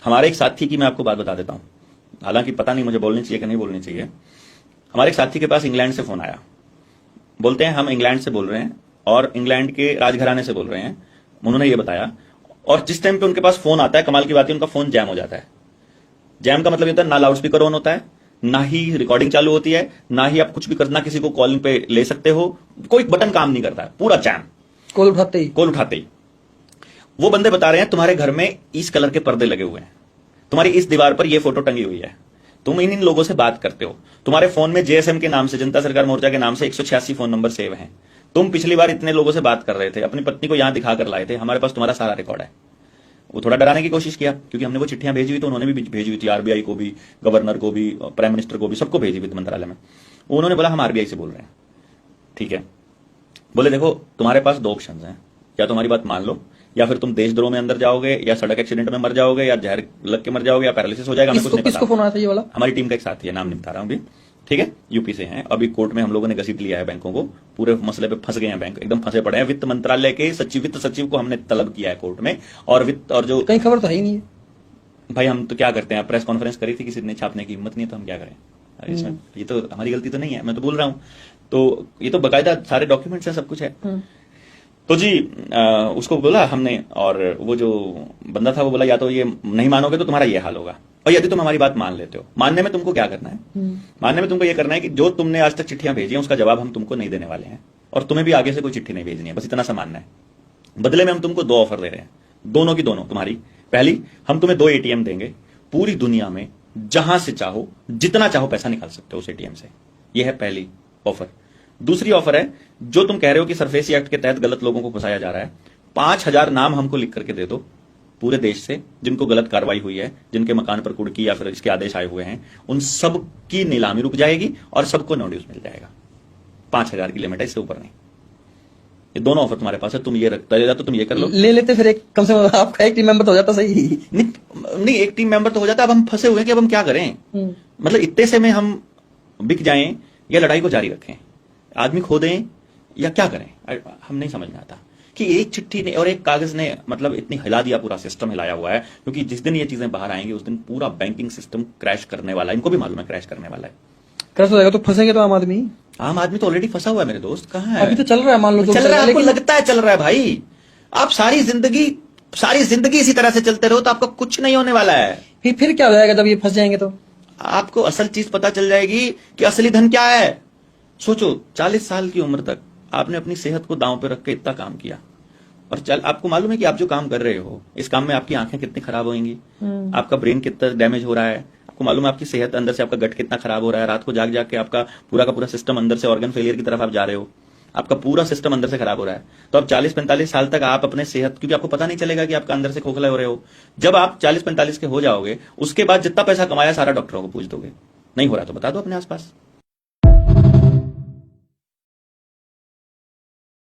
हमारे एक साथी की मैं आपको बात बता देता हूं, हालांकि पता नहीं मुझे बोलनी चाहिए कि नहीं बोलनी चाहिए। हमारे एक साथी के पास इंग्लैंड से फोन आया, बोलते हैं हम इंग्लैंड से बोल रहे हैं और इंग्लैंड के राजघराने से बोल रहे हैं। उन्होंने ये बताया, और जिस टाइम पे उनके पास फोन आता है, कमाल की बात है, उनका फोन जैम हो जाता है। जैम का मतलब ये होता है ना लाउड स्पीकर ऑन होता है, ना ही रिकॉर्डिंग चालू होती है, ना ही आप कुछ भी करना किसी को कॉलिंग पे ले सकते हो, कोई बटन काम नहीं करता है, पूरा जैम। कॉल उठाते ही वो बंदे बता रहे हैं तुम्हारे घर में इस कलर के पर्दे लगे हुए हैं, तुम्हारी इस दीवार पर ये फोटो टंगी हुई है, तुम इन लोगों से बात करते हो, तुम्हारे फोन में जेएसएम के नाम से, जनता सरकार मोर्चा के नाम से 186 फोन नंबर सेव हैं, तुम पिछली बार इतने लोगों से बात कर रहे थे, अपनी पत्नी को यहां दिखाकर लाए थे, हमारे पास तुम्हारा सारा रिकॉर्ड है। वो थोड़ा डराने की कोशिश किया, क्योंकि हमने वो चिट्ठियां भेजी हुई तो उन्होंने भी भेजी हुई थी, आरबीआई को भी, गवर्नर को भी, प्राइम मिनिस्टर को भी, सबको भेजी वित्त मंत्रालय में। उन्होंने बोला हम आरबीआई से बोल रहे हैं। ठीक है, बोले देखो तुम्हारे पास दो ऑप्शन हैं, या तुम्हारी बात मान लो, या फिर तुम देशद्रोह में अंदर जाओगे, या सड़क एक्सीडेंट में मर जाओगे, या जहर लग के मर जाओगे, या पैरालिसिस हो जाएगा। हमें कुछ नहीं पता। किसको फोन आया था ये वाला? हमारी टीम का एक साथी है, नाम नहीं बता रहा हूं अभी। ठीक है, यूपी से हैं। अभी कोर्ट में हम लोगों ने घसीट लिया है बैंकों को, पूरे मसले पे फंस गए हैं बैंक, एकदम फंसे पड़े हैं। वित्त मंत्रालय के वित्त सचिव को हमने तलब किया है कोर्ट में, और वित्त और जो कहीं खबर तो है ही नहीं है भाई। हम तो क्या करते हैं, प्रेस कॉन्फ्रेंस करी थी, किसी ने छापने की हिम्मत नहीं है, तो हम क्या करें इसमें? ये तो हमारी गलती तो नहीं है, मैं तो बोल रहा हूं। तो ये तो बकायदा सारे डॉक्यूमेंट्स हैं, सब कुछ है। तो जी उसको बोला हमने, और वो जो बंदा था वो बोला या तो ये नहीं मानोगे तो तुम्हारा ये हाल होगा, और यदि तुम हमारी बात मान लेते हो। मानने में तुमको क्या करना है? मानने में तुमको ये करना है कि जो तुमने आज तक चिट्ठियां भेजी हैं उसका जवाब हम तुमको नहीं देने वाले हैं, और तुम्हें भी आगे से कोई चिट्ठी नहीं भेजनी है, बस इतना सा मानना है। बदले में हम तुमको दो ऑफर दे रहे हैं, दोनों की दोनों तुम्हारी। पहली, हम तुम्हें 2 एटीएम देंगे, पूरी दुनिया में जहां से चाहो जितना चाहो पैसा निकाल सकते हो उस एटीएम से। यह है पहली ऑफर। दूसरी ऑफर है, जो तुम कह रहे हो कि सरफेसी एक्ट के तहत गलत लोगों को फंसाया जा रहा है, 5000 नाम हमको लिख करके दे दो पूरे देश से, जिनको गलत कार्रवाई हुई है, जिनके मकान पर कुड़की या फिर इसके आदेश आए हुए हैं, उन सब की नीलामी रुक जाएगी और सबको नोटिस मिल जाएगा। 5000 की लिमिट है, इससे ऊपर नहीं। ये दोनों ऑफर तुम्हारे पास है, तुम ये रखता है तो तुम ये कर लो। ले लेते फिर एक, कम से कम आपका एक टीम मेंबर तो हो जाता। सही नहीं, एक टीम मेंबर तो हो जाता। अब हम फंसे हुए हैं कि अब हम क्या करें, मतलब इतने से में हम बिक जाएं या लड़ाई को जारी रखें, आदमी खो दें या क्या करें, हम नहीं समझ में आता कि एक चिट्ठी ने और एक कागज ने मतलब इतनी हिला दिया, पूरा सिस्टम हिलाया हुआ है। क्योंकि जिस दिन ये चीजें बाहर आएंगी उस दिन पूरा बैंकिंग सिस्टम क्रैश करने वाला है, इनको भी मालूम है क्रैश करने वाला है। क्रैश हो जाएगा तो फंसेंगे तो आम आदमी तो ऑलरेडी फंसा हुआ है मेरे दोस्त। कहाँ है? अभी तो चल रहा है, मान लो चल रहा है, आपको लगता है चल रहा है भाई। आप सारी जिंदगी इसी तरह से चलते रहो तो आपका कुछ नहीं होने वाला है। फिर क्या हो जाएगा जब ये फंस जाएंगे? तो आपको असल चीज पता चल जाएगी कि असली धन क्या है। सोचो, 40 साल की उम्र तक आपने अपनी सेहत को दांव पे रख के इतना काम किया, और आपको मालूम है कि आप जो काम कर रहे हो, इस काम में आपकी आंखें कितनी खराब होंगी, आपका ब्रेन कितना डैमेज हो रहा है, आपको मालूम है आपकी सेहत अंदर से, आपका गट कितना खराब हो रहा है, रात को जाग जाग के आपका पूरा का पूरा सिस्टम अंदर से ऑर्गन फेलियर की तरफ आप जा रहे हो, आपका पूरा सिस्टम अंदर से खराब हो रहा है। तो अब 40-45 साल तक आप अपने सेहत, क्योंकि आपको पता नहीं चलेगा कि आपका अंदर से खोखले हो रहे हो। जब आप 40-45 के हो जाओगे, उसके बाद जितना पैसा कमाया सारा डॉक्टरों को पूछ दोगे। नहीं हो रहा तो बता दो अपने आसपास।